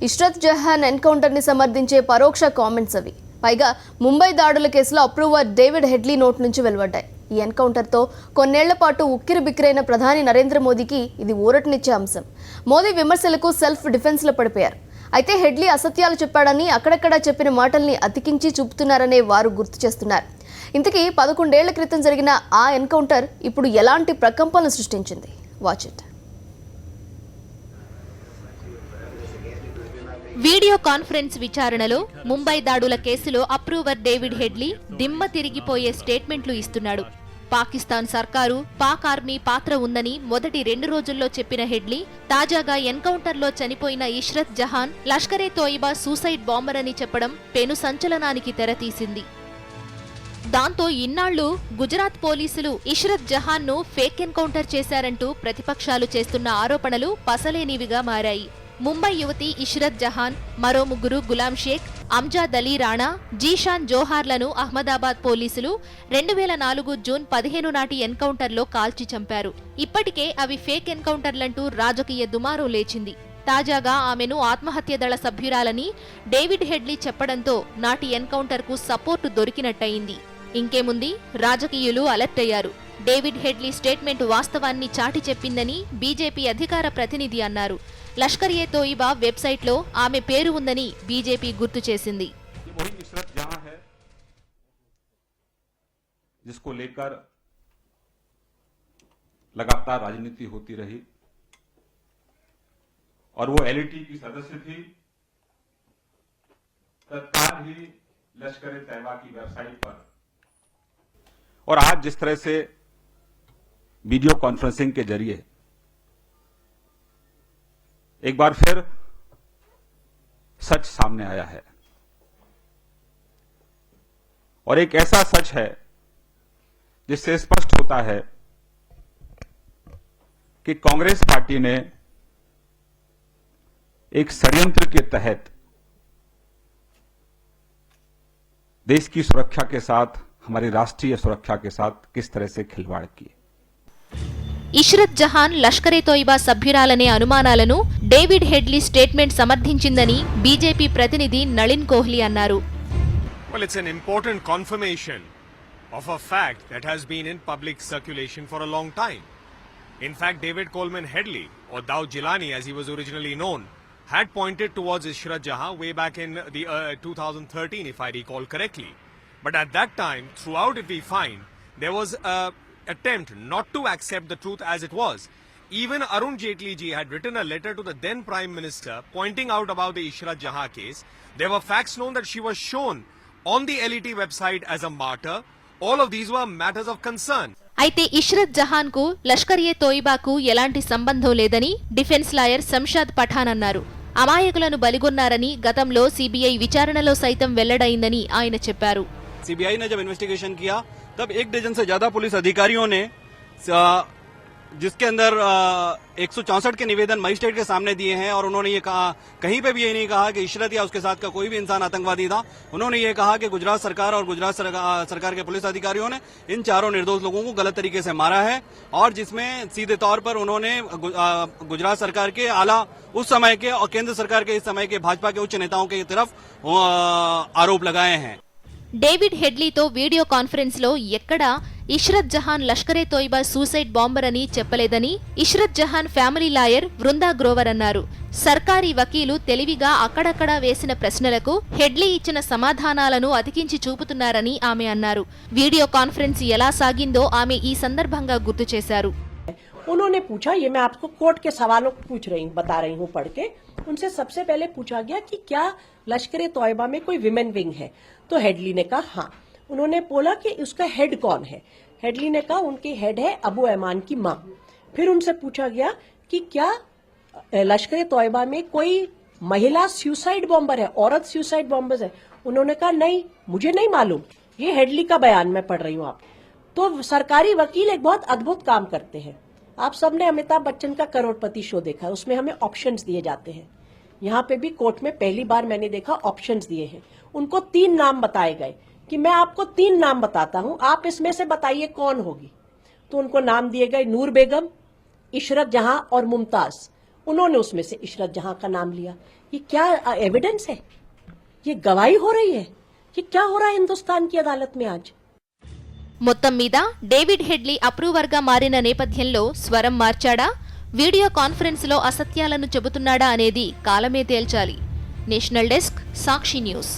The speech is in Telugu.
ఇష్రత్ జహాన్ ఎన్కౌంటర్ ని సమర్థించే పరోక్ష కామెంట్స్ అవి. పైగా ముంబై దాడుల కేసులో అప్రూవర్ డేవిడ్ హెడ్లీ నోట్ నుంచి వెలువడ్డాయి. ఈ ఎన్కౌంటర్ తో కొన్నేళ్ల పాటు ఉక్కిరిబిక్కిరైన ప్రధాని నరేంద్ర మోదీకి ఇది ఊరటనిచ్చే అంశం. మోదీ విమర్శలకు సెల్ఫ్ డిఫెన్స్ లో పడిపోయారు. అయితే హెడ్లీ అసత్యాలు చెప్పాడని అక్కడక్కడ చెప్పిన మాటల్ని అతికించి చూపుతున్నారనే వారు గుర్తు చేస్తున్నారు. ఇంతకీ 11 ఏళ్ల క్రితం జరిగిన ఆ ఎన్కౌంటర్ ఇప్పుడు ఎలాంటి ప్రకంపనలు సృష్టించింది? Watch it. వీడియో కాన్ఫరెన్స్ విచారణలో ముంబై దాడుల కేసులో అప్రూవర్ డేవిడ్ హెడ్లీ దిమ్మ తిరిగిపోయే స్టేట్మెంట్లు ఇస్తున్నాడు. పాకిస్తాన్ సర్కారు, పాక్ ఆర్మీ పాత్ర ఉందని మొదటి 2 రోజుల్లో చెప్పిన హెడ్లీ తాజాగా ఎన్కౌంటర్లో చనిపోయిన ఇష్రత్ జహాన్ లష్కరే తోయిబా సూసైడ్ బాంబర్ అని చెప్పడం పెను సంచలనానికి తెరతీసింది. దాంతో ఇన్నాళ్లు గుజరాత్ పోలీసులు ఇష్రత్ జహాన్ ను ఫేక్ ఎన్కౌంటర్ చేశారంటూ ప్రతిపక్షాలు చేస్తున్న ఆరోపణలు పసలేనివిగా మారాయి. ముంబై యువతి ఇష్రత్ జహాన్, మరో 3 గులాం షేక్, అమ్జాద్ అలీ రాణా, జీషాన్ జోహార్లను అహ్మదాబాద్ పోలీసులు 2004 జూన్ 15 నాటి ఎన్కౌంటర్లో కాల్చి చంపారు. ఇప్పటికే అవి ఫేక్ ఎన్కౌంటర్లంటూ రాజకీయ దుమారం లేచింది. తాజాగా ఆమెను ఆత్మహత్య దళ సభ్యురాలని డేవిడ్ హెడ్లీ చెప్పడంతో నాటి ఎన్కౌంటర్కు సపోర్టు దొరికినట్టయింది. ఇంకేముంది, రాజకీయులు అలర్ట్ అయ్యారు. డేవిడ్ హెడ్లీ స్టేట్మెంట్ వాస్తవాన్ని చాటి చెప్పిందని బీజేపీ అధికార ప్రతినిధి అన్నారు. లష్కర్-ఏ తోయిబా వెబ్సైట్లో ఆమె పేరు ఉందని బీజేపీ గుర్తు చేసింది. जिसको लेकर लगातार राजनीति होती रही और वो एलईटी की सदस्य थी, तत्काल ही लश्कर-ए-तैयबा की वेबसाइट पर और आज जिस तरह से वीडियो कॉन्फ्रेंसिंग के जरिए एक बार फिर सच सामने आया है और एक ऐसा सच है जिससे स्पष्ट होता है कि कांग्रेस पार्टी ने एक षड्यंत्र के तहत देश की सुरक्षा के साथ, हमारी राष्ट्रीय सुरक्षा के साथ किस तरह से खिलवाड़ की. ఇష్రత్ జహాన్ లష్కరే తోయిబా సభ్యురాలనే అనుమానాలను డేవిడ్ హెడ్లీ స్టేట్మెంట్ సమర్థించిందని బీజేపీ ప్రతినిధి నళిన్ కోహ్లీ అన్నారు. Well, it's an important confirmation of a fact that has been in public circulation for a long time. In fact, David Coleman Headley, or Daud Gilani as he was originally known, had pointed towards Ishrat Jahan way back in the 2013, if I recall correctly. But at that time, throughout it we find, there was a attempt not to accept the truth as it was. Even Arun Jaitley ji had written a letter to the then Prime Minister pointing out about the Ishrat Jahan case. There were facts known that she was shown on the LET website as a martyr. All of these were matters of concern. అయితే ఇష్రత్ జహాన్ కు లష్కర్-ఏ తోయిబాకు ఎలాంటి సంబంధం లేదని డిఫెన్స్ లాయర్ శంషాద్ పఠాన్ అన్నారు. అమాయకులను బలిగొన్నారని గతంలో సిబిఐ విచారణలో సైతం వెల్లడైందని ఆయన చెప్పారు. सीबीआई ने जब इन्वेस्टिगेशन किया तब 1 डजन से ज्यादा पुलिस अधिकारियों ने, जिसके अंदर 164 के निवेदन मजिस्ट्रेट के सामने दिए हैं, और उन्होंने ये कहा, कहीं पे भी ये नहीं कहा कि इशरत या उसके साथ का कोई भी इंसान आतंकवादी था. उन्होंने ये कहा कि गुजरात सरकार और गुजरात सरकार के पुलिस अधिकारियों ने इन 4 निर्दोष लोगों को गलत तरीके से मारा है, और जिसमें सीधे तौर पर उन्होंने गुजरात सरकार के आला उस समय के और केंद्र सरकार के इस समय के भाजपा के उच्च नेताओं की तरफ आरोप लगाए हैं. డేవిడ్ హెడ్లీతో వీడియో కాన్ఫరెన్స్ లో ఎక్కడా ఇష్రత్ జహాన్ లష్కరే తోయిబా సూసైడ్ బాంబర్ అని చెప్పలేదని ఇష్రత్ జహాన్ ఫ్యామిలీ లాయర్ వృందా గ్రోవర్ అన్నారు. సర్కారీ వకీలు తెలివిగా అక్కడక్కడా వేసిన ప్రశ్నలకు హెడ్లీ ఇచ్చిన సమాధానాలను అతికించి చూపుతున్నారని ఆమె అన్నారు. వీడియో కాన్ఫరెన్స్ ఎలా సాగిందో ఆమె ఈ సందర్భంగా గుర్తు చేశారు. उन्होंने पूछा, ये मैं आपको कोर्ट के सवालों बता रही हूँ पढ़ के. उनसे सबसे पहले पूछा गया कि क्या लश्कर-ए-तोयबा में कोई विमेन विंग है, तो हेडली ने कहा हाँ. उन्होंने बोला कि उसका हेड कौन है. हेडली ने कहा उनकी हेड है अबू ऐमान की माँ. फिर उनसे पूछा गया कि क्या लश्कर-ए-तोयबा में कोई महिला सुसाइड बॉम्बर है, औरत सुसाइड बॉम्बर्स है. उन्होंने कहा नहीं, मुझे नहीं मालूम, ये हेडली का बयान मैं पढ़ रही हूँ आप. तो सरकारी वकील एक बहुत अद्भुत काम करते हैं. आप सबने अमिताभ बच्चन का करोड़पति शो देखा है, उसमें हमें ऑप्शंस दिए जाते हैं. यहाँ पे भी कोर्ट में पहली बार मैंने देखा ऑप्शंस दिए हैं. उनको 3 नाम बताए गए कि मैं आपको 3 नाम बताता हूं, आप इसमें से बताइए कौन होगी. तो उनको नाम दिए गए नूर बेगम, इशरत जहां और मुमताज. उन्होंने उसमें से इशरत जहां का नाम लिया. ये क्या एविडेंस है? ये गवाही हो रही है? ये क्या हो रहा है हिंदुस्तान की अदालत में आज? మొత్తం మీద డేవిడ్ హెడ్లీ అప్రూవర్గా మారిన నేపథ్యంలో స్వరం మార్చాడా, వీడియో కాన్ఫరెన్స్లో అసత్యాలను చెబుతున్నాడా అనేది కాలమే తేల్చాలి. నేషనల్ డెస్క్, సాక్షి న్యూస్.